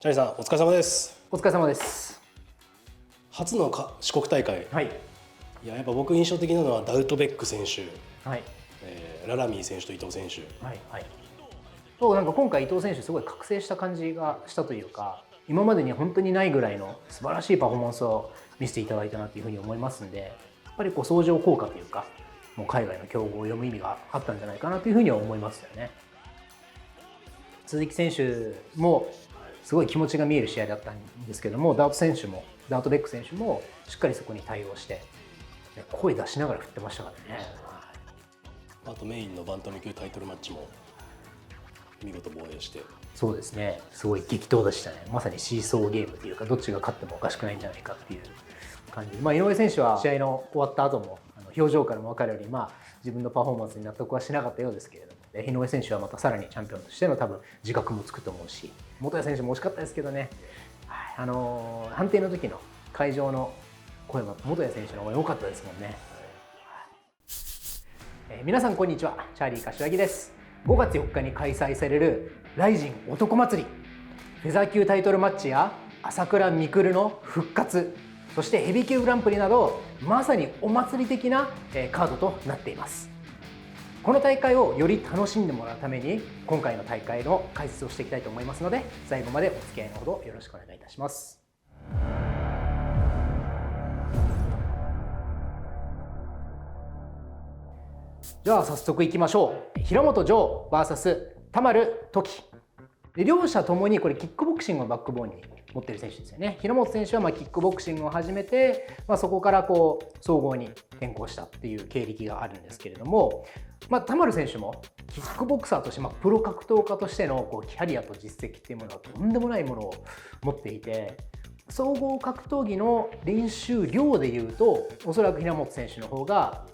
チャリさんお疲れ様です。お疲れ様です。初の四国大会、はい。やっぱ僕印象的なのはダウトベック選手、はい。ララミー選手と伊藤選手。はい。はい。そう、なんか今回伊藤選手すごい覚醒した感じがしたというか、今までに本当にないぐらいの素晴らしいパフォーマンスを見せていただいたなというふうに思いますんで、やっぱりこう相乗効果というか、もう海外の強豪を読む意味があったんじゃないかなというふうには思いますよね。鈴木選手もすごい気持ちが見える試合だったんですけども、ダウトベック選手もしっかりそこに対応して声出しながら振ってましたからね。あとメインのバンタム級タイトルマッチも見事防衛して。そうですね、すごい激闘でしたね。まさにシーソーゲームというか、どっちが勝ってもおかしくないんじゃないかっていう感じで、井上選手は試合の終わった後も表情からも分かるように、自分のパフォーマンスに納得はしなかったようですけれども、井上選手はまたさらにチャンピオンとしての多分自覚もつくと思うし、本谷選手も惜しかったですけどね、判定の時の会場の声は本谷選手の方が良かったですもんね。皆さんこんにちは、チャーリー柏木です。5月4日に開催されるライジン男祭り、フェザー級タイトルマッチや朝倉未来の復活、そしてヘビー級グランプリなど、まさにお祭り的なカードとなっています。この大会をより楽しんでもらうために、今回の大会の解説をしていきたいと思いますので、最後までお付き合いのほどよろしくお願いいたします。じゃあ早速いきましょう。平本丈 VS 田丸時。両者ともにこれキックボクシングをバックボーンに持っている選手ですよね。平本選手はキックボクシングを始めて、そこから総合に転向したっていう経歴があるんですけれども、田丸選手もキックボクサーとして、プロ格闘家としてのキャリアと実績っていうものはとんでもないものを持っていて、総合格闘技の練習量でいうとおそらく平本選手の方が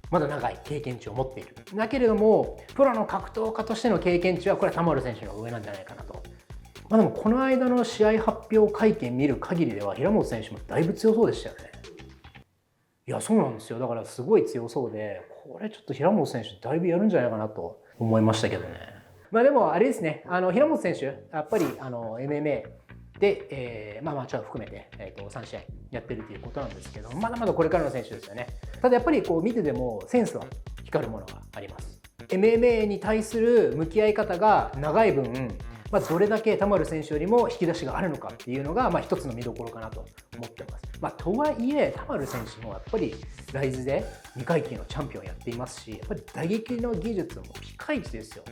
まだ長い経験値を持っている。だけれどもプロの格闘家としての経験値はこれは田丸選手の上なんじゃないかなと。でもこの間の試合発表会見見る限りでは平本選手もだいぶ強そうでしたよね。いや、そうなんですよ。だからすごい強そうで、これちょっと平本選手だいぶやるんじゃないかなと思いましたけどね。でもあれですね、平本選手やっぱりMMAで、アマチュア含めて、3試合やってるということなんですけど、まだまだこれからの選手ですよね。ただやっぱり見ててもセンスは光るものがあります。MMA に対する向き合い方が長い分、どれだけ田丸選手よりも引き出しがあるのかっていうのが、一つの見どころかなと思ってます。とはいえ田丸選手もやっぱりライズで2階級のチャンピオンをやっていますし、やっぱり打撃の技術もピカイチですよ。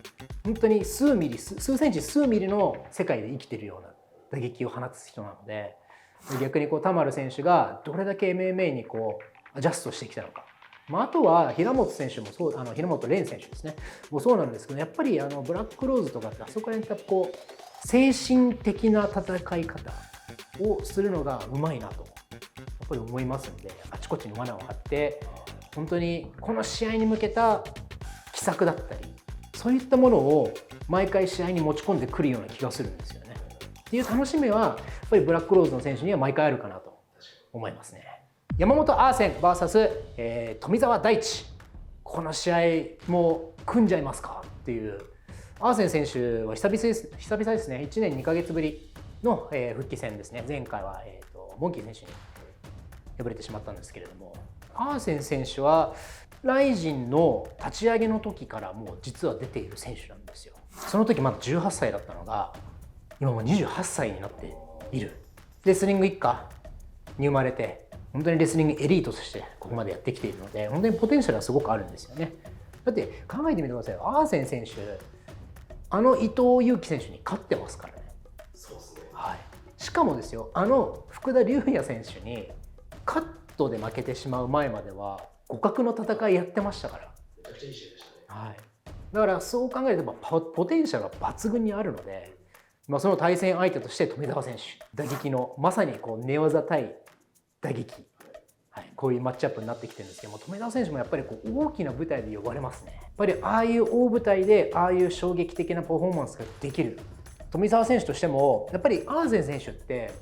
本当に数センチ数ミリの世界で生きてるような打撃を放つ人なので、逆に田丸選手がどれだけ MMA にアジャストしてきたのか。あとは平本選手もそう、平本蓮選手ですねもうそうなんですけど、やっぱりブラックローズとかってあそこら辺って精神的な戦い方をするのがうまいなとやっぱり思いますので、あちこちに罠を張って本当にこの試合に向けた奇策だったり、そういったものを毎回試合に持ち込んでくるような気がするんですよね。っていう楽しみはやっぱりブラックローズの選手には毎回あるかなと思いますね。山本アーセン VS、富澤大地、この試合もう組んじゃいますかっていう。アーセン選手は久々ですね。1年2ヶ月ぶりの、復帰戦ですね。前回は、モンキー選手に敗れてしまったんですけれども、アーセン選手はライジンの立ち上げの時からもう実は出ている選手なんですよ。その時まだ18歳だったのが今もう28歳になっている。レスリング一家に生まれて本当にレスリングエリートとしてここまでやってきているので、本当にポテンシャルはすごくあるんですよね。だって考えてみてください。アーセン選手伊藤有希選手に勝ってますからね。そうですね。はい。しかもですよ、福田龍也選手にカットで負けてしまう前までは互角の戦いやってましたから。めちゃくちゃいい試合でしたね。はい。だからそう考えるとポテンシャルが抜群にあるので、その対戦相手として富澤選手、打撃のまさに寝技対打撃、はい、こういうマッチアップになってきてるんですけども、富澤選手もやっぱり大きな舞台で呼ばれますね。やっぱりああいう大舞台でああいう衝撃的なパフォーマンスができる富澤選手としても、やっぱりアーゼン選手って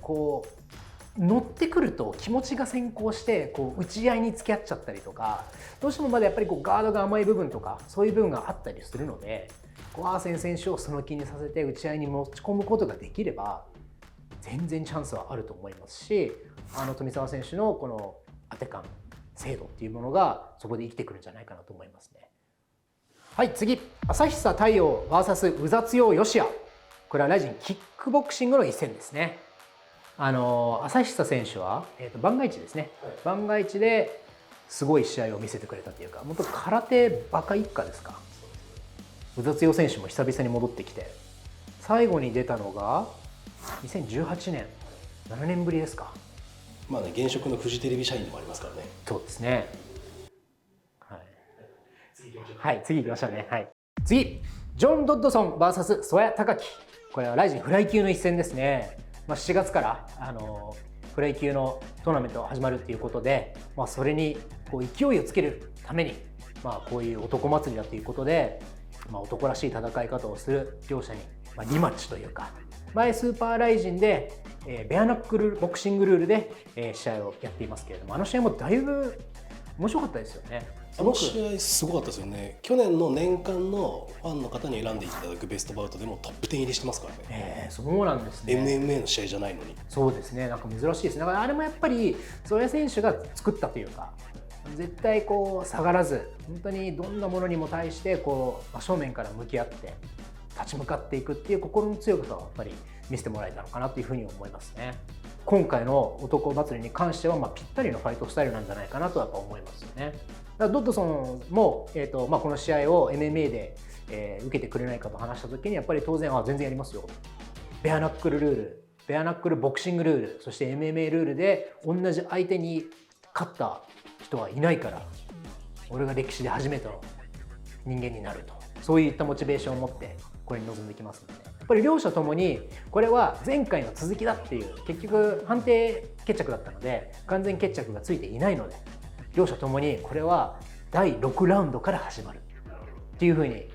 乗ってくると気持ちが先行して打ち合いに付き合っちゃったりとか、どうしてもまだやっぱりガードが甘い部分とかそういう部分があったりするので、アーセン選手をその気にさせて打ち合いに持ち込むことができれば、全然チャンスはあると思いますし、富澤選手のこの当て感精度っていうものがそこで生きてくるんじゃないかなと思いますね。はい、次、朝久太陽 VS 宇佐強義也。これはライジンキックボクシングの一戦ですね。朝久選手は、番外地ですね、番外地ですごい試合を見せてくれたというか、本当空手バカ一家ですか。宇佐強選手も久々に戻ってきて、最後に出たのが2018年、7年ぶりですか。まあね、現職のフジテレビ社員でもありますからね。そうですね。はい、次行きましょうね。はい、次、ジョン・ドッドソン VS 曽谷貴樹。これはライジンフライ級の一戦ですね。7月からフライ級のトーナメントが始まるっていうことで、それにこう勢いをつけるために、こういう男祭りだということで、男らしい戦い方をする両者に、リマッチというか、前スーパーライジンで、ベアナックルボクシングルールで、試合をやっていますけれども、試合もだいぶ面白かったですよね。試合すごかったですよね。去年の年間のファンの方に選んでいただくベストバウトでもトップ10入りしてますからね。そうなんですね。MMA の試合じゃないのに。そうですね、なんか珍しいですね。だからあれもやっぱり曽谷選手が作ったというか、絶対こう下がらず、本当にどんなものにも対してこう真正面から向き合って立ち向かっていくっていう心の強さをやっぱり見せてもらえたのかなというふうに思いますね。今回の男祭りに関してはぴったりのファイトスタイルなんじゃないかなとやっぱ思いますよね。だからドッドソンも、この試合を MMA で、受けてくれないかと話した時にやっぱり当然全然やりますよ。ベアナックルルール、ベアナックルボクシングルール、そして MMA ルールで同じ相手に勝った人はいないから、俺が歴史で初めての人間になると、そういったモチベーションを持ってこれに臨んできますので、やっぱり両者ともにこれは前回の続きだっていう、結局判定決着だったので完全決着がついていないので、両者ともにこれは第6ラウンドから始まるっていうふうに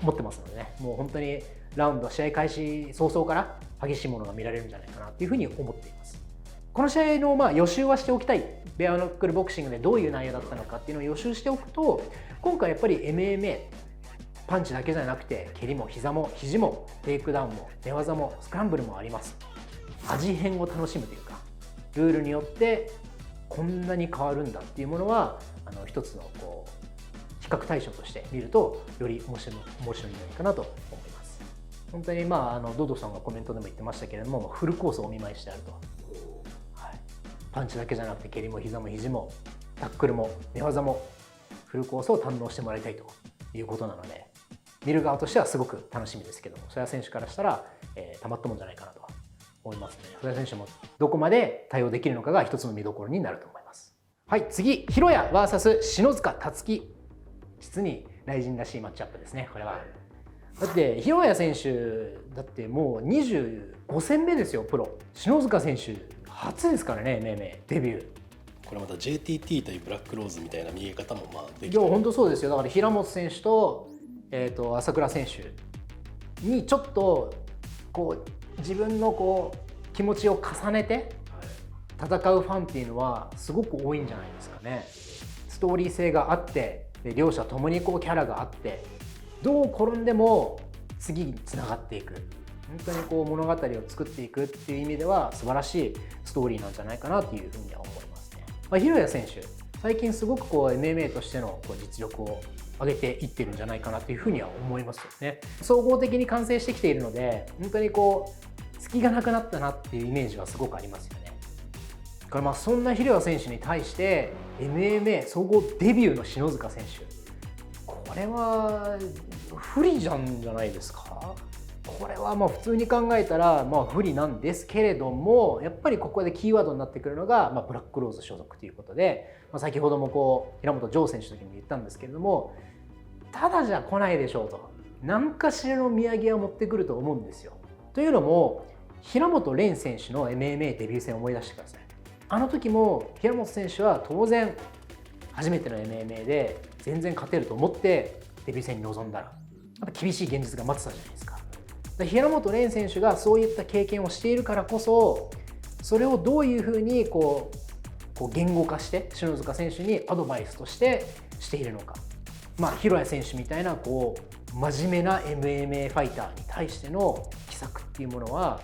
思ってますのでね、もう本当にラウンド試合開始早々から激しいものが見られるんじゃないかなというふうに思っています。この試合の予習はしておきたい。ベアナックルボクシングでどういう内容だったのかっていうのを予習しておくと、今回やっぱり MMA パンチだけじゃなくて蹴りも膝も肘もテイクダウンも寝技もスクランブルもあります。味変を楽しむというか、ルールによってこんなに変わるんだっていうものは一つのこう比較対象として見るとより面白いんじゃないかなと思います。本当にドドさんがコメントでも言ってましたけれども、フルコースをお見舞いしてあると、パンチだけじゃなくて蹴りも膝も肘もタックルも寝技もフルコースを堪能してもらいたいということなので、見る側としてはすごく楽しみですけども、曽谷選手からしたら、たまったもんじゃないかなと思いますね。曽谷選手もどこまで対応できるのかが一つの見どころになると思います。はい、次、広谷 VS 篠塚達樹。実にライジンらしいマッチアップですね、これは。だって広谷選手だってもう25戦目ですよ、プロ。篠塚選手初ですからね、MMA デビュー。これまた JTT 対ブラックローズみたいな見え方もできて、いや本当そうですよ。だから平本選手と、朝倉選手にちょっとこう自分のこう気持ちを重ねて戦うファンっていうのはすごく多いんじゃないですかね。ストーリー性があって、で両者ともにこうキャラがあって、どう転んでも次につながっていく、本当にこう物語を作っていくっていう意味では素晴らしいストーリーなんじゃないかなというふうには思いますね。広谷選手最近すごくこう MMA としてのこう実力を上げていってるんじゃないかなというふうには思いますよね。総合的に完成してきているので、本当にこう隙がなくなったなっていうイメージはすごくありますよね。だからそんな広谷選手に対して MMA 総合デビューの篠塚選手、これは不利じゃないですか。これは普通に考えたら不利なんですけれども、やっぱりここでキーワードになってくるのがブラックローズ所属ということで、先ほどもこう平本譲選手の時にも言ったんですけれども、ただじゃ来ないでしょうと、何かしらの土産を持ってくると思うんですよ。というのも平本蓮選手の MMA デビュー戦を思い出してください。あの時も平本選手は当然初めての MMA で全然勝てると思ってデビュー戦に臨んだら、やっぱ厳しい現実が待ってたじゃないですか。平本蓮選手がそういった経験をしているからこそ、それをどういうふうにこう言語化して篠塚選手にアドバイスとしてしているのか。広谷選手みたいなこう真面目な MMA ファイターに対しての秘策っていうものは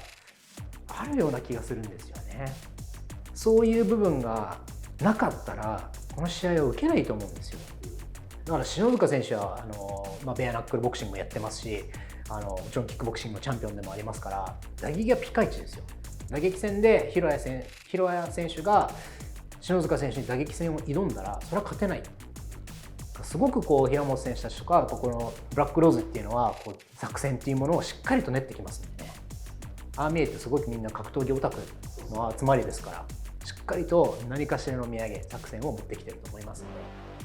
あるような気がするんですよね。そういう部分がなかったらこの試合を受けないと思うんですよ。だから篠塚選手はベアナックルボクシングもやってますし、もちろんキックボクシングのチャンピオンでもありますから、打撃がピカイチですよ。打撃戦で広谷選手が篠塚選手に打撃戦を挑んだらそれは勝てない。すごく平本選手たちとかこのブラックローズっていうのは作戦っていうものをしっかりと練ってきますんでね。ああ見えてすごくみんな格闘技オタクの集まりですから、しっかりと何かしらの土産作戦を持ってきてると思いますので、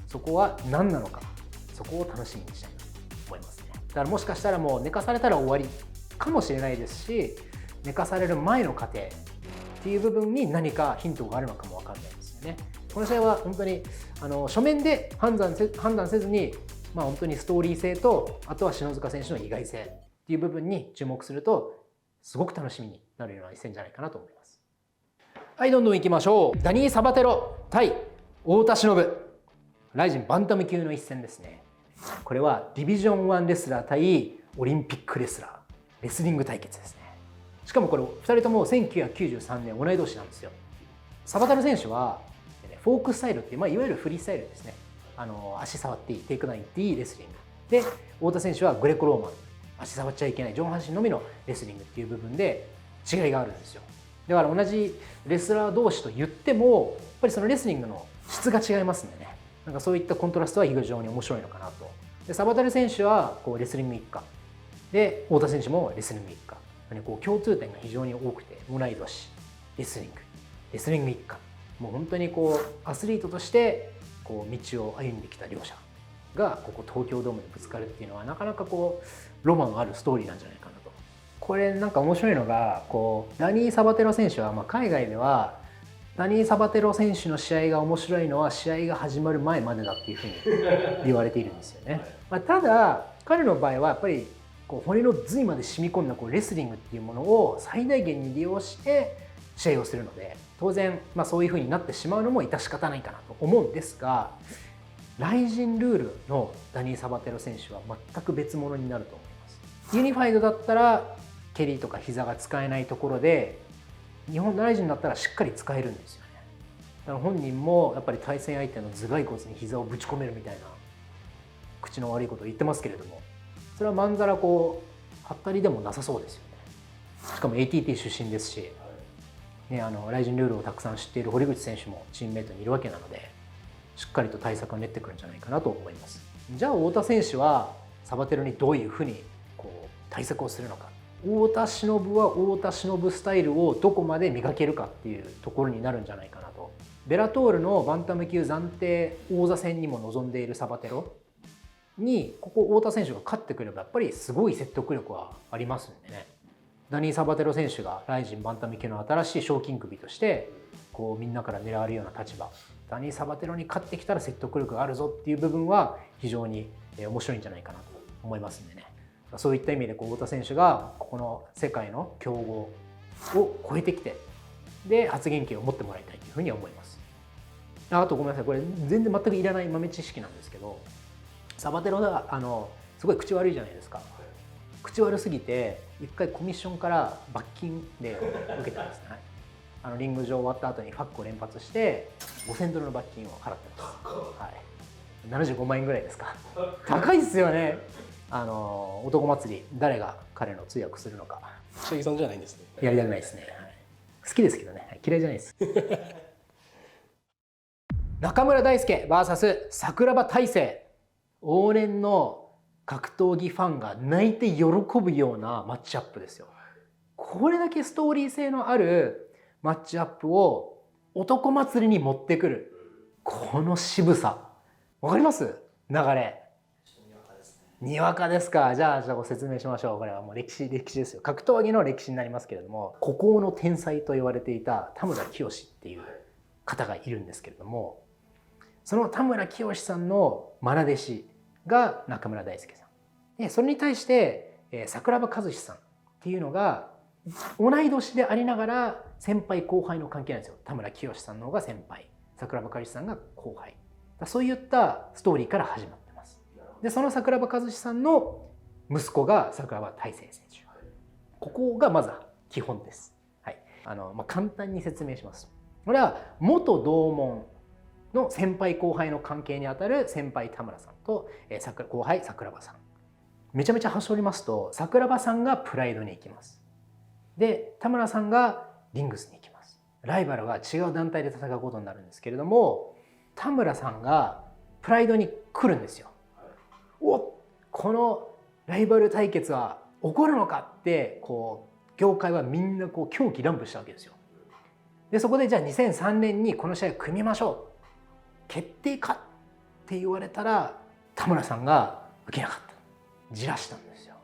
そこは何なのか、そこを楽しみにしたいと思いますね。だからもしかしたらもう寝かされたら終わりかもしれないですし、寝かされる前の過程っていう部分に何かヒントがあるのかも分かんないですよね。この試合は本当に書面で判断せずに、本当にストーリー性と、あとは篠塚選手の意外性っていう部分に注目するとすごく楽しみになるような一戦じゃないかなと思います。はい、どんどんいきましょう。ダニー・サバテロ対太田忍、ライジンバンタム級の一戦ですね。これはディビジョン1レスラー対オリンピックレスラー、レスリング対決ですね。しかもこれ2人とも1993年同い年なんですよ。サバテロ選手はフォークスタイルっていう、いわゆるフリースタイルですね。足触っていい、テイクダウンいっていいレスリングで、太田選手はグレコローマン、足触っちゃいけない上半身のみのレスリングっていう部分で違いがあるんですよ。だから同じレスラー同士と言ってもやっぱりそのレスリングの質が違いますんでね。なんかそういったコントラストは非常に面白いのかなと。でサバテロ選手はレスリング一家で、太田選手もレスリング一家、共通点が非常に多くて、同い年、レスリング一家、もう本当にアスリートとして道を歩んできた両者が東京ドームでぶつかるっていうのは、なかなかロマンあるストーリーなんじゃないかなと。これなんか面白いのがダニー・サバテロ選手は、海外ではダニー・サバテロ選手の試合が面白いのは試合が始まる前までだっていうふうに言われているんですよね。ただ彼の場合はやっぱり骨の髄まで染み込んだレスリングっていうものを最大限に利用して試合をするので、当然そういうふうになってしまうのも致し方ないかなと思うんですが、ライジンルールのダニー・サバテロ選手は全く別物になると思います。ユニファイドだったら蹴りとか膝が使えないところで、日本のライジンだったらしっかり使えるんですよね。だから本人もやっぱり対戦相手の頭蓋骨に膝をぶち込めるみたいな口の悪いことを言ってますけれども、それはまんざらはったりでもなさそうですよね。しかも ATT 出身ですし、ライジンルールをたくさん知っている堀口選手もチームメートにいるわけなので、しっかりと対策を練ってくるんじゃないかなと思います。じゃあ太田選手はサバテロにどういうふうに対策をするのか、太田忍は太田忍スタイルをどこまで磨けるかっていうところになるんじゃないかなと。ベラトールのバンタム級暫定王座戦にも臨んでいるサバテロに太田選手が勝ってくればやっぱりすごい説得力はありますんでね。ダニー・サバテロ選手がライジンバンタム級の新しい賞金首としてみんなから狙われるような立場、ダニー・サバテロに勝ってきたら説得力があるぞっていう部分は非常に面白いんじゃないかなと思いますんでね。そういった意味で太田選手がこの世界の強豪を超えてきて、で発言権を持ってもらいたいというふうに思います。あとごめんなさい、これ全然全くいらない豆知識なんですけど、サバテロがすごい口悪いじゃないですか。口悪すぎて一回コミッションから罰金で受けてますね。リング上終わった後にファックを連発して$5000の罰金を払ってます。はい、75万円ぐらいですか。高いっすよね。男祭り誰が彼の通訳するのか。下着さんじゃないんですね。やりたくないですね。はい、好きですけどね、嫌いじゃないです。中村大輔 VS 桜庭大成。往年の格闘技ファンが泣いて喜ぶようなマッチアップですよ。これだけストーリー性のあるマッチアップを男祭りに持ってくる、この渋さわかります？流れにわかですか。じゃあご説明しましょう。これはもう歴史ですよ。格闘技の歴史になりますけれども、孤高の天才と言われていた田村清っていう方がいるんですけれども、その田村清さんの愛弟子が中村大輔さんで、それに対して桜庭和志さんっていうのが同い年でありながら先輩後輩の関係なんですよ。田村清さんの方が先輩、桜庭和志さんが後輩。そういったストーリーから始まってます。でその桜庭和志さんの息子が桜庭大成選手。ここがまず基本です。はい、簡単に説明します。これは元同門の先輩後輩の関係にあたる先輩田村さんと、後輩桜庭さん。めちゃめちゃ端折りますと、桜庭さんがプライドに行きます。で、田村さんがリングスに行きます。ライバルが違う団体で戦うことになるんですけれども、田村さんがプライドに来るんですよ。このライバル対決は起こるのかって業界はみんな狂喜乱舞したわけですよ。でそこでじゃあ2003年にこの試合を組みましょう、決定かって言われたら田村さんが起きなかった、じらしたんですよ。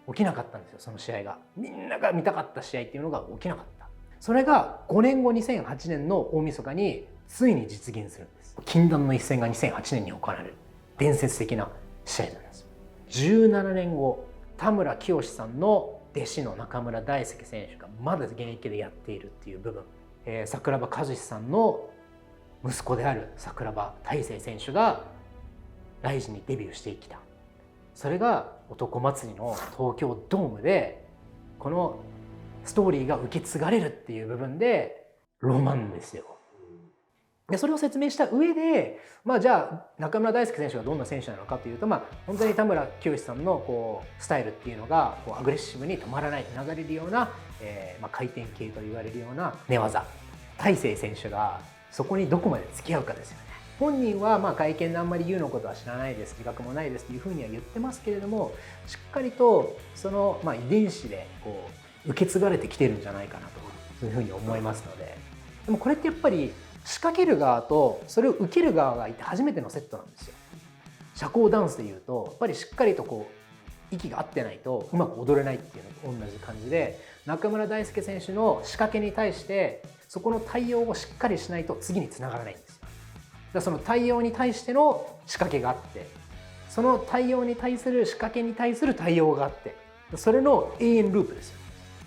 起きなかったんですよ。その試合がみんなが見たかった試合っていうのが起きなかった。それが5年後2008年の大晦日についに実現するんです。禁断の一戦が2008年に行われる伝説的な試合なんです。17年後、田村清さんの弟子の中村大輔選手がまだ現役でやっているっていう部分、桜庭和志さんの息子である桜庭大成選手がライジンにデビューしてきた。それが男祭りの東京ドームでこのストーリーが受け継がれるっていう部分でロマンですよ。でそれを説明した上で、じゃあ中村大輔選手がどんな選手なのかというと、本当に田村清さんのスタイルっていうのがアグレッシブに止まらない流れるような、回転系と言われるような寝技、大成選手がそこにどこまで付き合うかですよね。本人は会見であんまり YOU のことは知らないです、自覚もないですというふうには言ってますけれども、しっかりとその遺伝子で受け継がれてきてるんじゃないかなというふうに思いますので、でもこれってやっぱり仕掛ける側とそれを受ける側がいて初めてのセットなんですよ。社交ダンスでいうとやっぱりしっかりと息が合ってないとうまく踊れないっていうのと同じ感じで、中村大輔選手の仕掛けに対してそこの対応をしっかりしないと次につながらないんですよ。だからその対応に対しての仕掛けがあって、その対応に対する仕掛けに対する対応があって、それの永遠ループですよ。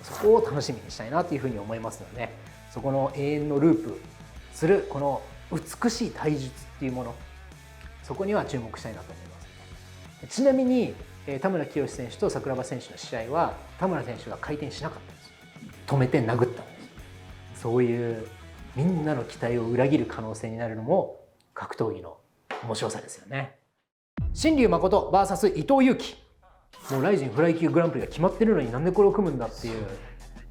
そこを楽しみにしたいなというふうに思いますので、そこの永遠のループするこの美しい体術っていうもの、そこには注目したいなと思います。ちなみに田村清選手と桜庭選手の試合は田村選手が回転しなかったんです。止めて殴ったんです。そういうみんなの期待を裏切る可能性になるのも格闘技の面白さですよね。新龍誠 VS 伊藤有希、もうライジンフライ級グランプリが決まってるのになんでこれを組むんだっていう、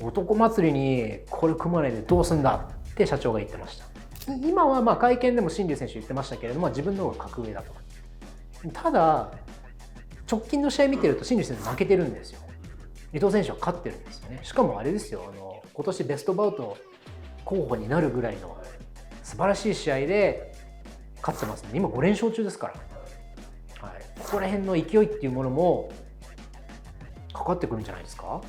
男祭りにこれ組まないでどうすんだって社長が言ってました。今は会見でも新龍選手言ってましたけれども、自分の方が格上だと。ただ直近の試合見てると新龍選手負けてるんですよ。伊藤選手は勝ってるんですよね。しかもあれですよ、今年ベストバウト候補になるぐらいの素晴らしい試合で勝ってますね。今5連勝中ですから、ここら辺の勢いっていうものもかかってくるんじゃないですか。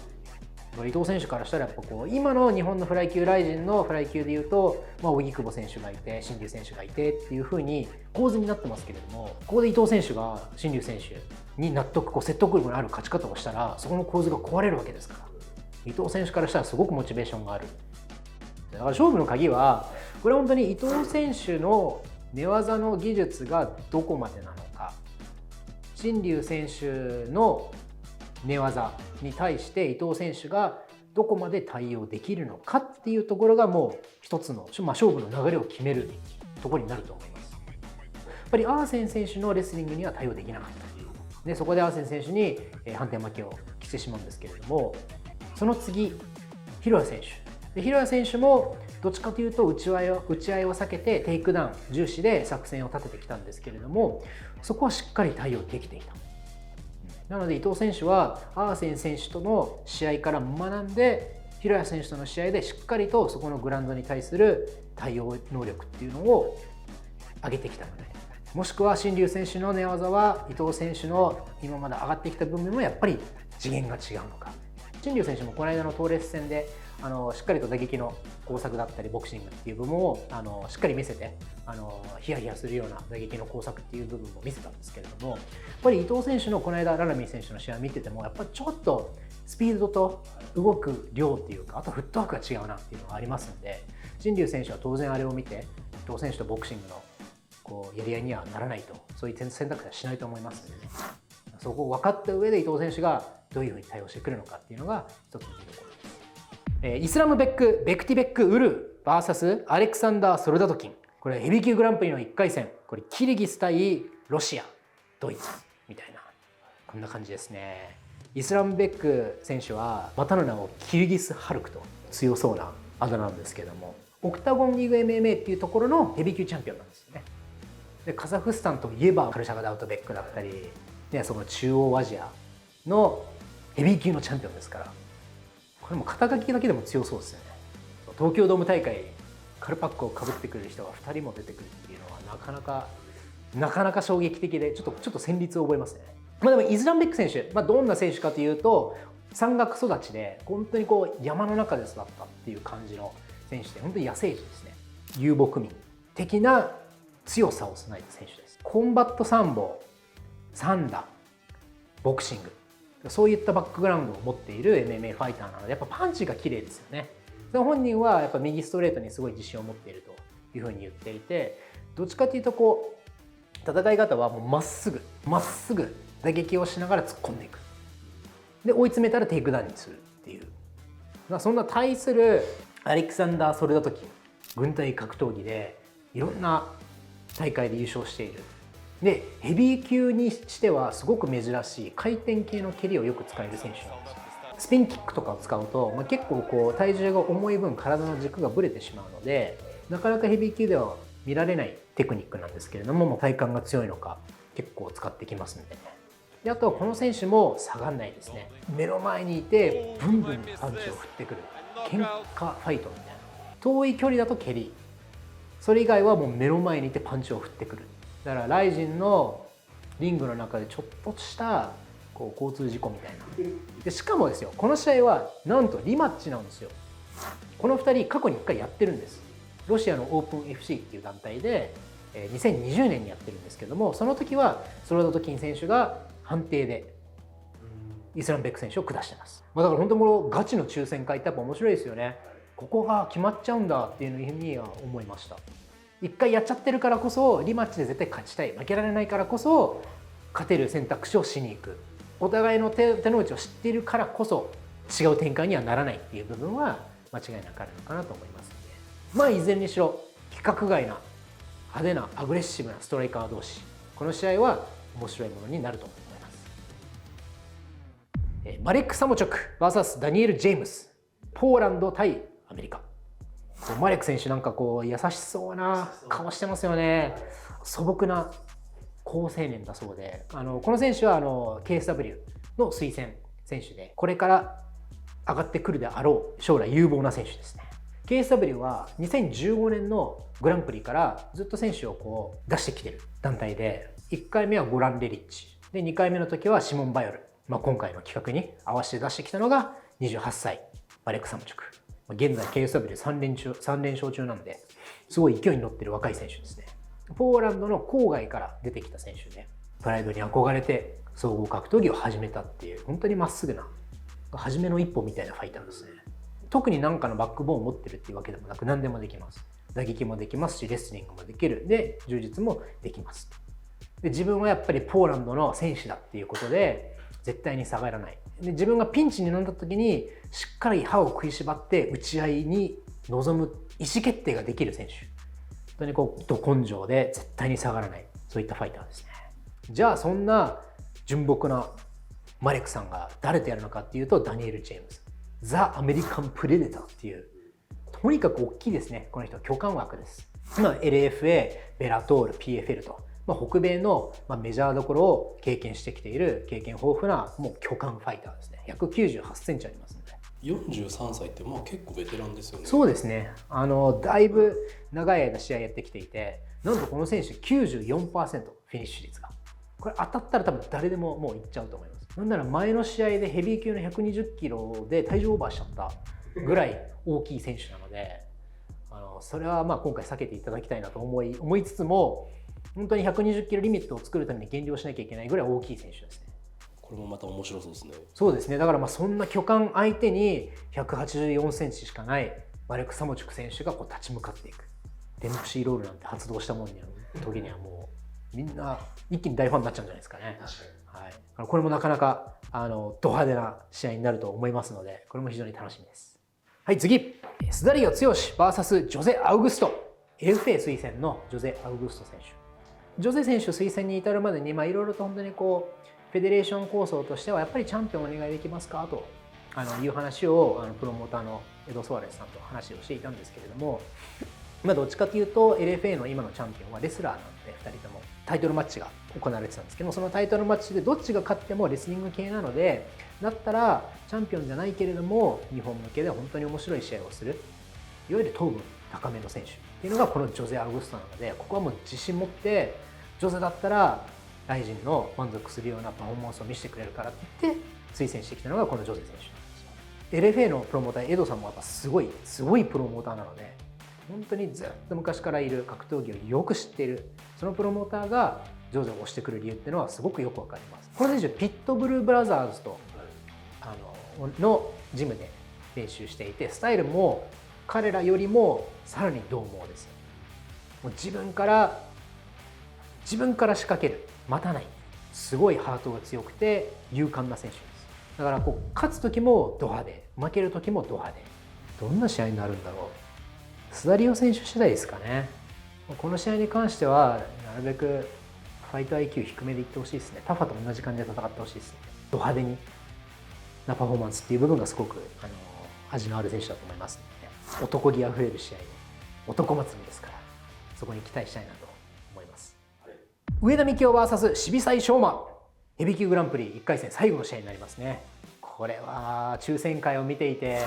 伊藤選手からしたらやっぱ今の日本のフライ級、ライジンのフライ級でいうと、荻久保選手がいて新龍選手がいてっていう風に構図になってますけれども、ここで伊藤選手が新龍選手に説得力のある勝ち方をしたらそこの構図が壊れるわけですから、伊藤選手からしたらすごくモチベーションがある。だから勝負の鍵はこれ本当に伊藤選手の寝技の技術がどこまでなのか、新龍選手の寝技に対して伊藤選手がどこまで対応できるのかっていうところがもう一つの、勝負の流れを決めるところになると思います。やっぱりアーセン選手のレスリングには対応できなかった。でそこでアーセン選手に判定負けをしてしまうんですけれども、その次広谷選手で、広谷選手もどっちかというと打ち合いを避けてテイクダウン重視で作戦を立ててきたんですけれども、そこはしっかり対応できていた。なので伊藤選手はアーセン選手との試合から学んで、広谷選手との試合でしっかりとそこのグラウンドに対する対応能力っていうのを上げてきたので、もしくは新龍選手の寝技は伊藤選手の今まで上がってきた部分もやっぱり次元が違うのか。新龍選手もこの間のトーレス戦でしっかりと打撃の工作だったりボクシングっていう部分をしっかり見せてヒヤヒヤするような打撃の工作っていう部分も見せたんですけれども、やっぱり伊藤選手のこの間ララミー選手の試合を見ててもやっぱりちょっとスピードと動く量っていうか、あとフットワークが違うなっていうのがありますので、新龍選手は当然あれを見て伊藤選手とボクシングのやり合いにはならないと、そういう選択肢はしないと思いますので、そこを分かった上で伊藤選手がどういうふうに対応してくるのかっていうのが一つの見どころです。イスラムベック・ベクティベック・ウルー VS アレクサンダー・ソルダトキン。これヘビー級グランプリの1回戦、これキルギス対ロシア、ドイツみたいな、こんな感じですね。イスラムベック選手はまたの名をキルギス・ハルクと強そうなあだ名なんですけども、オクタゴンリーグ MMA っていうところのヘビー級チャンピオンなんですよね。でカザフスタンといえばカルシャガダウトベックだったり、ね、その中央アジアのヘビー級のチャンピオンですから、これも肩書きだけでも強そうですよね。東京ドーム大会カルパックをかぶってくる人が2人も出てくるっていうのはなかなか衝撃的で、ちょっと旋律を覚えますね。でもイスラムベック選手、どんな選手かというと、山岳育ちで本当に山の中で育ったっていう感じの選手で、本当に野生児ですね。遊牧民的な強さを備えた選手です。コンバットサンボ、散打、ボクシング、そういったバックグラウンドを持っている MMA ファイターなので、やっぱパンチが綺麗ですよね。本人はやっぱ右ストレートにすごい自信を持っているというふうに言っていて、どっちかというと戦い方はもうまっすぐ打撃をしながら突っ込んでいく。で追い詰めたらテイクダウンにするっていう。そんな対するアレクサンダー・ソルダトキン、軍隊格闘技でいろんな大会で優勝している。でヘビー級にしてはすごく珍しい回転系の蹴りをよく使える選手なんですよ。スピンキックとかを使うと、結構体重が重い分体の軸がぶれてしまうので、なかなかヘビー級では見られないテクニックなんですけれども、体幹が強いのか結構使ってきますんでね。であとはこの選手も下がんないですね。目の前にいてブンブンパンチを振ってくる喧嘩ファイトみたいな。遠い距離だと蹴り、それ以外はもう目の前にいてパンチを振ってくる。だからライジンのリングの中でちょっとした交通事故みたいな。でしかもですよ、この試合はなんとリマッチなんですよ。この2人過去に1回やってるんです。ロシアのオープン FC っていう団体で2020年にやってるんですけども、その時はソルダトキン選手が判定でイスラムベック選手を下してます。だから本当にガチの抽選会ってやっぱ面白いですよね。ここが決まっちゃうんだっていうふうには思いました。1回やっちゃってるからこそリマッチで絶対勝ちたい、負けられないからこそ勝てる選択肢をしに行く。お互いの手の内を知っているからこそ違う展開にはならないっていう部分は間違いなくあるのかなと思いますので、いずれにしろ規格外な派手なアグレッシブなストライカー同士、この試合は面白いものになると思います。マレック・サモチョク VS ダニエル・ジェームス、ポーランド対アメリカ。マレック選手なんか優しそうな顔してますよね。素朴な好青年だそうで、この選手はKSW の推薦選手で、これから上がってくるであろう将来有望な選手ですね。KSW は2015年のグランプリからずっと選手を出してきてる団体で、1回目はゴラン・レリッチで、2回目の時はシモン・バヨル、今回の企画に合わせて出してきたのが28歳マレック・サモチョク。現在 KSW3 連勝中なんで、すごい勢いに乗ってる若い選手ですね。ポーランドの郊外から出てきた選手で、プライドに憧れて総合格闘技を始めたっていう、本当にまっすぐな初めの一歩みたいなファイターですね。特に何かのバックボーンを持ってるっていうわけでもなく、何でもできます。打撃もできますし、レスリングもできる。で柔術もできます。で自分はやっぱりポーランドの選手だっていうことで絶対に下がらない。で自分がピンチになった時にしっかり歯を食いしばって打ち合いに臨む意思決定ができる選手。本当にど根性で絶対に下がらない、そういったファイターですね。じゃあそんな純朴なマレックさんが誰とやるのかっていうと、ダニエル・ジェームズ、ザ・アメリカン・プレデターっていう、とにかく大きいですね。この人は巨漢枠です。LFA、ベラトール、PFL と、北米のメジャーどころを経験してきている経験豊富なもう巨漢ファイターですね。198センチありますので。43歳って結構ベテランですよね。そうですね。だいぶ長い間試合やってきていて、なんとこの選手 94% フィニッシュ率が。これ当たったら多分誰でももういっちゃうと思います。なんなら前の試合でヘビー級の120キロで体重オーバーしちゃったぐらい大きい選手なので、それは今回避けていただきたいなと思いつつも、本当に120キロリミットを作るために減量しなきゃいけないぐらい大きい選手ですね。これもまた面白そうですね。そうですね。だからそんな巨漢相手に184センチしかないマレック・サモチュク選手が立ち向かっていく。デンプシーロールなんて発動した時にはもうみんな一気に大ファンになっちゃうんじゃないですかね。確かに。これもなかなかド派手な試合になると思いますので、これも非常に楽しみです。はい、次スダリオ剛 VS ジョゼ・アウグスト。 LFA 推薦のジョゼ・アウグスト選手。ジョゼ選手推薦に至るまでにいろいろと本当にこうフェデレーション構想としてはやっぱりチャンピオンお願いできますかという話をプロモーターのエド・ソアレスさんと話をしていたんですけれども、どっちかというと LFA の今のチャンピオンはレスラーなんで2人ともタイトルマッチが行われてたんですけども、そのタイトルマッチでどっちが勝ってもレスリング系なので、だったらチャンピオンじゃないけれども日本向けで本当に面白い試合をする、いわゆる頭分高めの選手っていうのがこのジョゼ・アウグストなので、ここはもう自信持ってジョゼだったらライジンの満足するようなパフォーマンスを見せてくれるからって言って推薦してきたのがこのジョゼ選手なんですよ。LFA のプロモーターエドさんもやっぱすごいプロモーターなので、本当にずっと昔からいる格闘技をよく知っているそのプロモーターがジョゼを推してくる理由っていうのはすごくよくわかります。この選手ピットブルブラザーズとのジムで練習していて、スタイルも彼らよりもさらに獰猛ですよ。もう自分から仕掛ける、待たない、すごいハートが強くて勇敢な選手です。だからこう勝つ時もド派手、負ける時もド派手。どんな試合になるんだろう。スダリオ選手次第ですかね。この試合に関してはなるべくファイト IQ 低めでいってほしいですね。タファと同じ感じで戦ってほしいですね。ド派手なパフォーマンスっていう部分がすごく味のある選手だと思いますので、男気あふれる試合で男祭りですから、そこに期待したいなと思います。上田幹雄 VS 渋沢翔馬。ヘビー級グランプリ1回戦最後の試合になりますね。これは抽選会を見ていて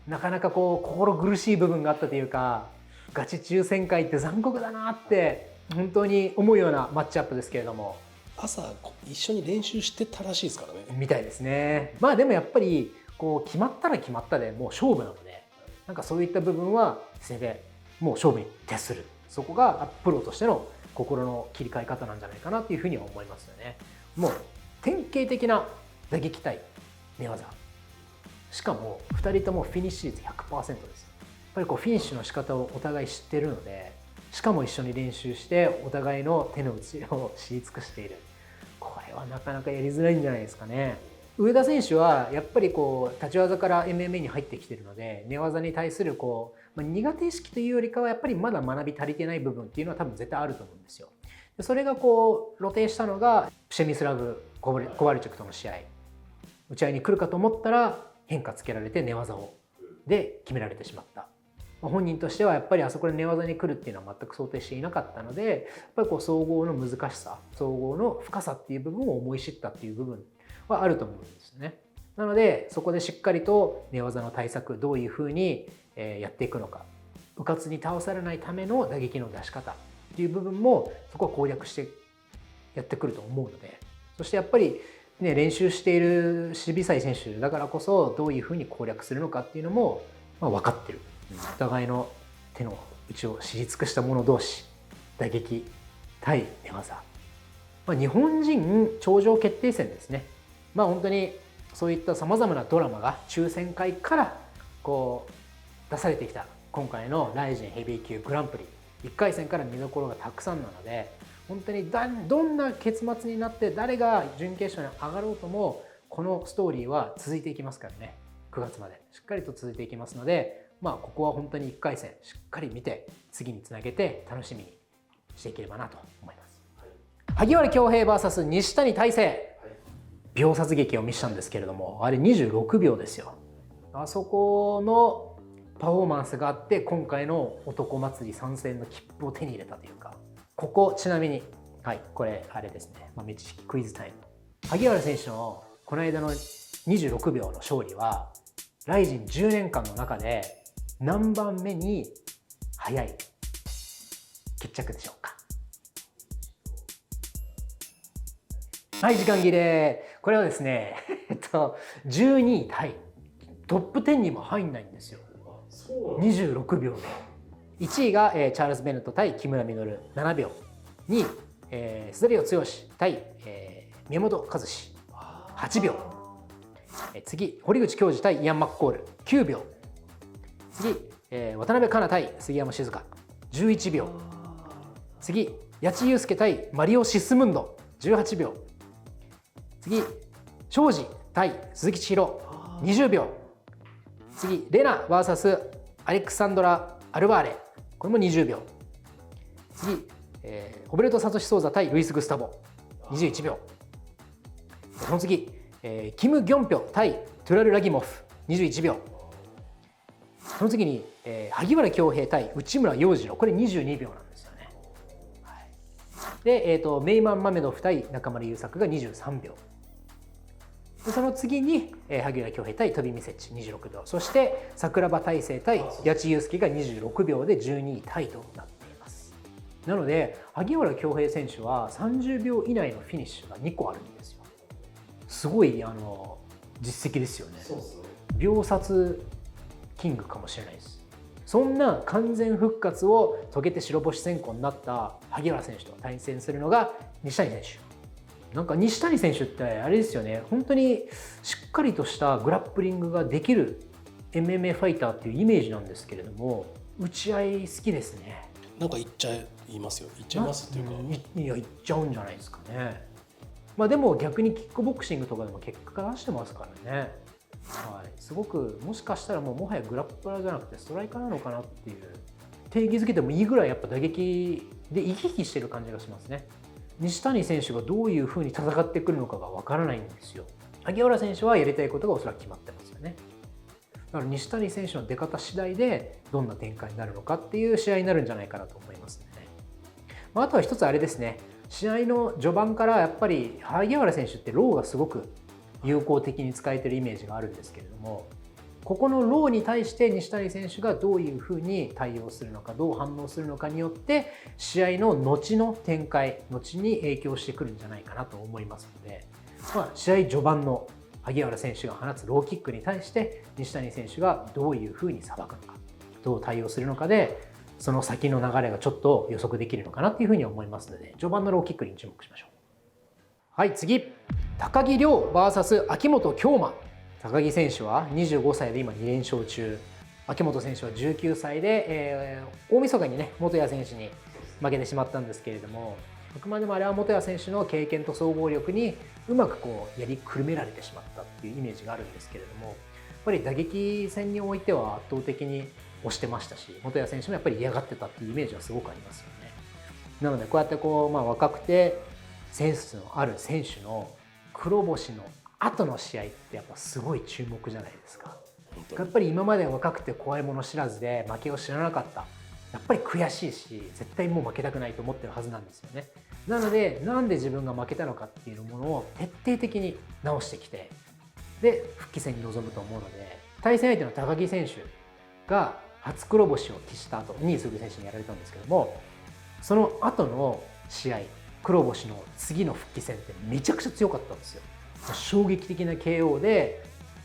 なかなかこう心苦しい部分があったというか、ガチ抽選会って残酷だなって本当に思うようなマッチアップですけれども、朝一緒に練習してたらしいですからね。みたいですね。でもやっぱりこう決まったら決まったでもう勝負なので、なんかそういった部分は全てもう勝負に徹する、そこがプロとしての心の切り替え方なんじゃないかなというふうには思いますよね。もう典型的な打撃対寝技、しかも2人ともフィニッシュ率 100% です。やっぱりこうフィニッシュの仕方をお互い知っているので、しかも一緒に練習してお互いの手の内を知り尽くしている。これはなかなかやりづらいんじゃないですかね。上田選手はやっぱりこう立ち技から MMA に入ってきているので、寝技に対するこう、苦手意識というよりかはやっぱりまだ学び足りてない部分っていうのは多分絶対あると思うんですよ。それがこう露呈したのがプシェミスラブ・コバルチュクとの試合。打ち合いに来るかと思ったら変化つけられて寝技で決められてしまった。本人としてはやっぱりあそこで寝技に来るっていうのは全く想定していなかったので、やっぱりこう総合の難しさ、総合の深さっていう部分を思い知ったっていう部分はあると思うんですよね。なのでそこでしっかりと寝技の対策、どういうふうにやっていくのか、うかつに倒されないための打撃の出し方っていう部分もそこは攻略してやってくると思うので、そしてやっぱり練習している渋沢選手だからこそどういうふうに攻略するのかっていうのも分かってる。お互いの手の内を知り尽くした者同士、打撃対寝技、日本人頂上決定戦ですね。本当にそういったさまざまなドラマが抽選会からこう出されてきた今回のライジンヘビー級グランプリ1回戦から見どころがたくさんなので、本当にどんな結末になって誰が準決勝に上がろうともこのストーリーは続いていきますからね。9月までしっかりと続いていきますので、ここは本当に1回戦しっかり見て次につなげて楽しみにしていければなと思います。萩原恭平 VS 西谷大成、秒殺劇を見せたんですけれども、あれ26秒ですよ。あそこのパフォーマンスがあって今回の男祭り参戦の切符を手に入れたというか、ここちなみにこれあれですね、豆知識クイズタイム。萩原選手のこの間の26秒の勝利はライジン10年間の中で何番目に早い決着でしょうか。時間切れ。これはですね12位タイ、トップ10にも入んないんですよ。26秒で1位が、チャールズ・ベネット対木村稔7秒、2位、スダリオ剛対、宮本和志8秒、次堀口恭司対イアン・マッコール9秒、次、渡辺香奈対杉山静香11秒、次八千祐介対マリオ・シスムンド18秒、次庄司対鈴木千尋20秒、次レナ VS アレクサンドラ・アルバーレ、これも20秒。次、ホベルト・サトシ・ソーザ対ルイス・グスタボ、21秒。その次、キム・ギョンピョ対トゥラル・ラギモフ、21秒。その次に、萩原恭平対内村洋次郎、これ22秒なんですよね。はい、で、メイマン・マメドフ対中村優作が23秒。でその次に、萩原恭平対飛び見せち26秒。そして桜庭大成対谷地祐介が26秒で12位タイとなっています。なので萩原恭平選手は30秒以内のフィニッシュが2個あるんですよ。すごい実績ですよね。そうですね。秒殺キングかもしれないです。そんな完全復活を遂げて白星先行になった萩原選手と対戦するのが西谷選手。なんか西谷選手ってあれですよね、本当にしっかりとしたグラップリングができる MMA ファイターっていうイメージなんですけれども、打ち合い好きですね。なんか言いますよ。言っちゃいますっていうか、いや言っちゃうんじゃないですかね。まあでも逆にキックボクシングとかでも結果出してますからね。はい、すごくもしかしたらもはやグラップラーじゃなくてストライカーなのかなっていう定義づけてもいいぐらいやっぱ打撃で生き生きしてる感じがしますね。西谷選手がどういうふうに戦ってくるのかがわからないんですよ。萩原選手はやりたいことがおそらく決まってますよね。だから西谷選手の出方次第でどんな展開になるのかっていう試合になるんじゃないかなと思いますね。あとは一つあれですね、試合の序盤からやっぱり萩原選手ってローがすごく有効的に使えてるイメージがあるんですけれども、ここのローに対して西谷選手がどういうふうに対応するのか、どう反応するのかによって試合の後の展開、後に影響してくるんじゃないかなと思いますので、試合序盤の萩原選手が放つローキックに対して西谷選手がどういうふうにさばくのか、どう対応するのかでその先の流れがちょっと予測できるのかなっていうふうに思いますので、序盤のローキックに注目しましょう。はい、次、高木遼 VS 秋元京馬。高木選手は25歳で今2連勝中、秋元選手は19歳で、大晦日にね元谷選手に負けてしまったんですけれども、あくまでもあれは元谷選手の経験と総合力にうまくやりくるめられてしまったっていうイメージがあるんですけれども、やっぱり打撃戦においては圧倒的に押してましたし、元谷選手もやっぱり嫌がってたっていうイメージはすごくありますよね。なのでこうやって若くてセンスのある選手の黒星の後の試合ってやっぱすごい注目じゃないですか。やっぱり今まで若くて怖いもの知らずで負けを知らなかった、やっぱり悔しいし絶対もう負けたくないと思ってるはずなんですよね。なのでなんで自分が負けたのかっていうものを徹底的に直してきて、で復帰戦に臨むと思うので、対戦相手の高木選手が初黒星を喫した後に鈴木選手にやられたんですけども、その後の試合黒星の次の復帰戦ってめちゃくちゃ強かったんですよ。衝撃的な KO で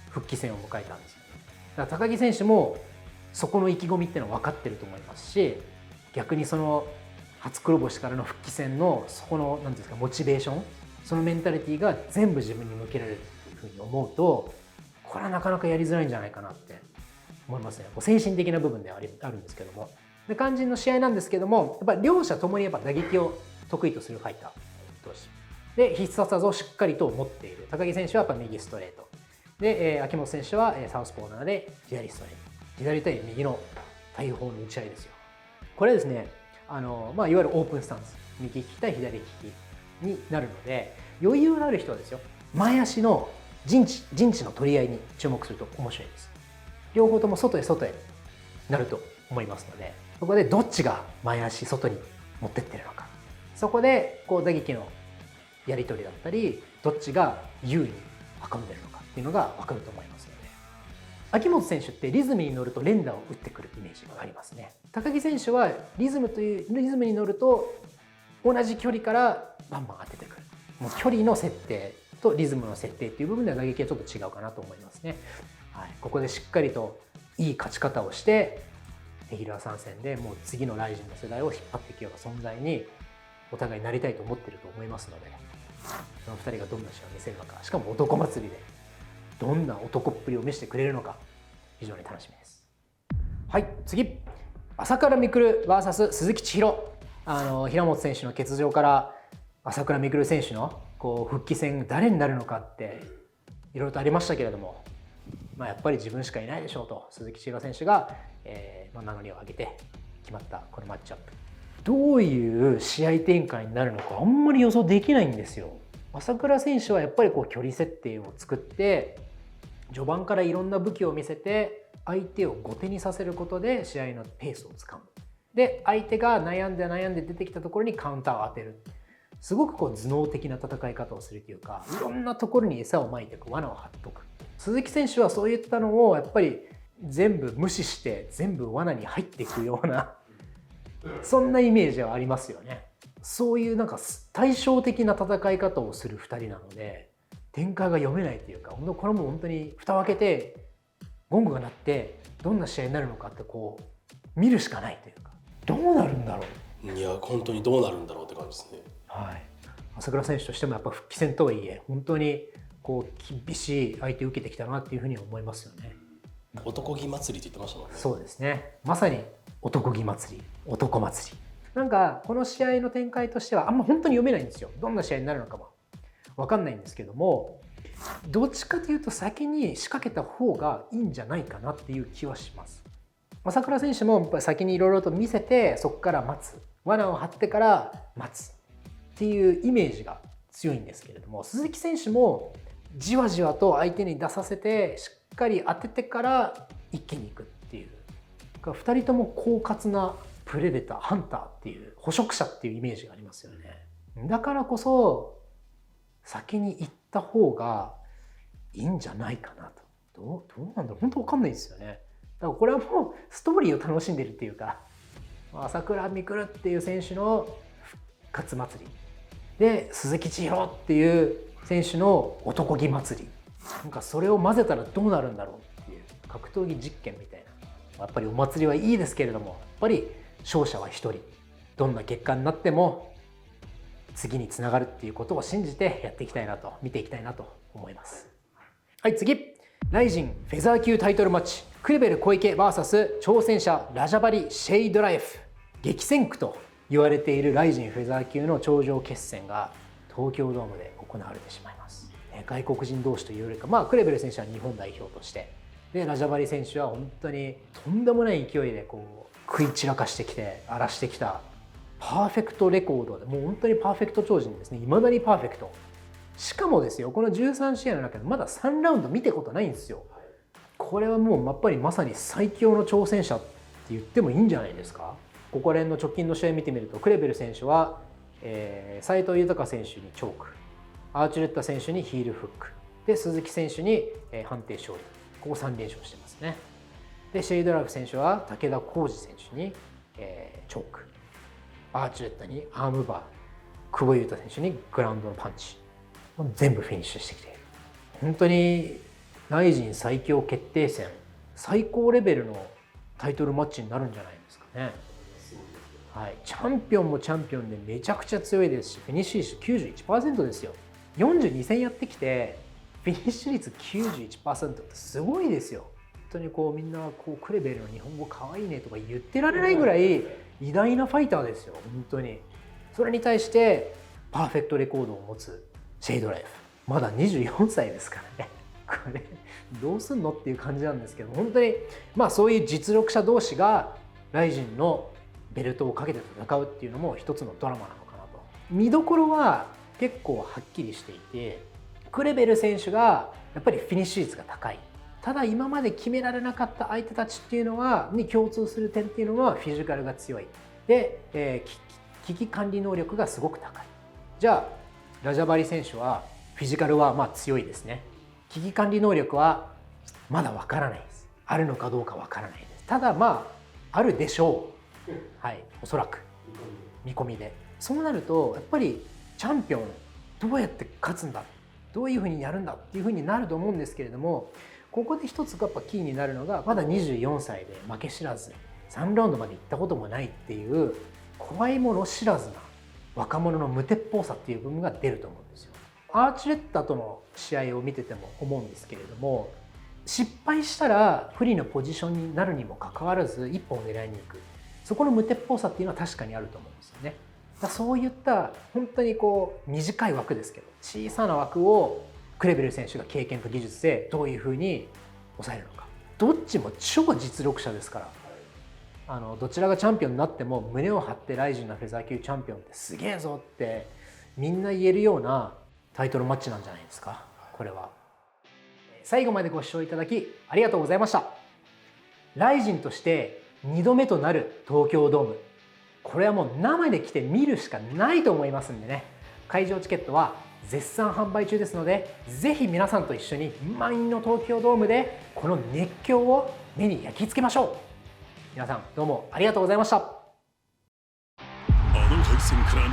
復帰戦を迎えたんですよね。だから高木選手もそこの意気込みっていうのは分かってると思いますし、逆にその初黒星からの復帰戦のそこの何ていうんですか、モチベーション、そのメンタリティーが全部自分に向けられるっていうふうに思うと、これはなかなかやりづらいんじゃないかなって思いますね。精神的な部分ではあるんですけども、で肝心の試合なんですけども、やっぱり両者ともにやっぱ打撃を得意とするファイター同士で、必殺技をしっかりと持っている。高木選手はやっぱ右ストレートで、秋元選手はサウスポーなので左ストレート、左対右の大砲の打ち合いですよ。これですね、いわゆるオープンスタンス、右利き対左利きになるので、余裕のある人はですよ、前足の陣地の取り合いに注目すると面白いです。両方とも外へなると思いますので、そこでどっちが前足外に持ってってるのか、そこで打撃のやり取りだったり、どっちが優位に運んでるのかっていうのが分かると思いますので、秋元選手ってリズムに乗ると連打を打ってくるイメージがありますね。高木選手はリズムに乗ると同じ距離からバンバン当ててくる。もう距離の設定とリズムの設定っていう部分では打撃はちょっと違うかなと思いますね。はい、ここでしっかりといい勝ち方をしてレギュラー参戦でもう次のライジンの世代を引っ張っていくような存在にお互いなりたいと思っていると思いますので、その2人がどんな試合を見せるのか、しかも男祭りでどんな男っぷりを見せてくれるのか、非常に楽しみです。はい、次、朝倉未来 VS 鈴木千尋。平本選手の欠場から朝倉未来選手の復帰戦誰になるのかっていろいろとありましたけれども、やっぱり自分しかいないでしょうと鈴木千尋選手が、名乗りを上げて決まったこのマッチアップ、どういう試合展開になるのかあんまり予想できないんですよ。朝倉選手はやっぱり距離設定を作って序盤からいろんな武器を見せて相手を後手にさせることで試合のペースをつかむ。で相手が悩んで出てきたところにカウンターを当てる。すごく頭脳的な戦い方をするというか、いろんなところに餌をまいて罠を張っとく。鈴木選手はそういったのをやっぱり全部無視して全部罠に入っていくようなそんなイメージはありますよね。そういう対照的な戦い方をする2人なので展開が読めないというか、これも本当に蓋を開けてゴングが鳴ってどんな試合になるのかって見るしかないというか、どうなるんだろう。いや本当にどうなるんだろうって感じですね。はい、朝倉選手としてもやっぱ復帰戦とはいえ本当に厳しい相手を受けてきたなっていうふうに思いますよね。男気祭りって言ってましたもんね。そうですね、まさに男気祭り、男祭り。この試合の展開としてはあんま本当に読めないんですよ。どんな試合になるのかも分かんないんですけども、どっちかというと先に仕掛けた方がいいんじゃないかなっていう気はします。朝倉選手もやっぱり先にいろいろと見せてそこから待つ、罠を張ってから待つっていうイメージが強いんですけれども、鈴木選手もじわじわと相手に出させてしっかり当ててから一気にいくっていう、2人とも狡猾なプレデター、ハンターっていう捕食者っていうイメージがありますよね。だからこそ先に行った方がいいんじゃないかなと。どうなんだろう、本当分かんないですよね。だからこれはもうストーリーを楽しんでるっていうか、朝倉未来っていう選手の復活祭りで鈴木千尋っていう選手の男気祭り、それを混ぜたらどうなるんだろうっていう格闘技実験みたいな。やっぱりお祭りはいいですけれども、やっぱり勝者は一人、どんな結果になっても次につながるっていうことを信じてやっていきたいなと、見ていきたいなと思います。はい、次、ライジンフェザー級タイトルマッチ、クレベル小池 VS 挑戦者ラジャバリシェイドライフ。激戦区と言われているライジンフェザー級の頂上決戦が東京ドームで行われてしまいます。外国人同士というよりか、クレベル選手は日本代表として、でラジャバリ選手は本当にとんでもない勢いで食い散らかしてきて荒らしてきたパーフェクトレコードで、もう本当にパーフェクト超人ですね。未だにパーフェクト。しかもですよ、この13試合の中でまだ3ラウンド見てことないんですよ。これはもうやっぱりまさに最強の挑戦者って言ってもいいんじゃないですか。ここら辺の直近の試合見てみると、クレベル選手は、斉藤豊選手にチョーク、アーチュレッタ選手にヒールフックで、鈴木選手に、判定勝利、ここ3連勝してますね。でシェイドラフ選手は武田浩二選手に、チョーク、アーチュレッタにアームバー、久保優太選手にグラウンドのパンチ、全部フィニッシュしてきている。本当にライジン最強決定戦、最高レベルのタイトルマッチになるんじゃないですかね。はい、チャンピオンもチャンピオンでめちゃくちゃ強いですし、フィニッシュ率 91% ですよ。42戦やってきてフィニッシュ率 91% ってすごいですよ。本当にみんなクレベルの日本語かわいいねとか言ってられないぐらい偉大なファイターですよ本当に。それに対してパーフェクトレコードを持つシェイドライフ、まだ24歳ですからね。これどうすんのっていう感じなんですけど、本当にそういう実力者同士がライジンのベルトをかけて戦うっていうのも一つのドラマなのかなと。見どころは結構はっきりしていて、クレベル選手がやっぱりフィニッシュ率が高い。ただ今まで決められなかった相手たちっていうのに共通する点っていうのはフィジカルが強いで、危機管理能力がすごく高い。じゃあラジャバリ選手はフィジカルは強いですね。危機管理能力はまだわからないです。あるのかどうかわからないです。ただあるでしょう。はい、おそらく見込みで。そうなるとやっぱりチャンピオンどうやって勝つんだ、どういうふうにやるんだっていうふうになると思うんですけれども、ここで一つやっぱキーになるのが、まだ24歳で負け知らず3ラウンドまで行ったこともないっていう怖いもの知らずな若者の無鉄砲さっていう部分が出ると思うんですよ。アーチュレッタとの試合を見てても思うんですけれども、失敗したら不利のポジションになるにもかかわらず一本を狙いに行く、そこの無鉄砲さっていうのは確かにあると思うんですよね。そういった本当に短い枠ですけど小さな枠をクレベル選手が経験と技術でどういうふうに抑えるのか、どっちも超実力者ですから、どちらがチャンピオンになっても胸を張ってライジンのフェザー級チャンピオンってすげえぞってみんな言えるようなタイトルマッチなんじゃないですか。これは最後までご視聴いただきありがとうございました。ライジンとして2度目となる東京ドーム、これはもう生で来て見るしかないと思いますんでね、会場チケットは絶賛販売中ですので、ぜひ皆さんと一緒に満員の東京ドームでこの熱狂を目に焼き付けましょう。皆さんどうもありがとうございました。あの敗戦から280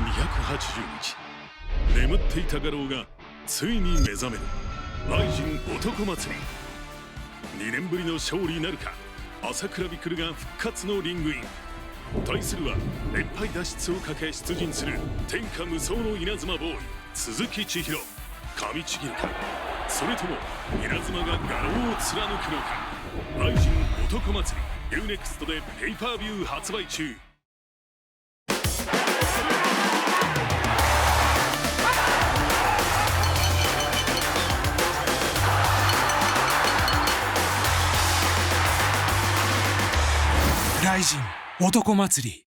日、眠っていた画廊がついに目覚めるライジン男祭り。2年ぶりの勝利なるか、朝倉未来が復活のリングイン。対するは連敗脱出をかけ出陣する天下無双の稲妻ボーイ鈴木千尋。噛みちぎるか、それとも稲妻が画廊を貫くのか。ライジン男祭り UNEXT でペーパービュー発売中。ライジン男祭り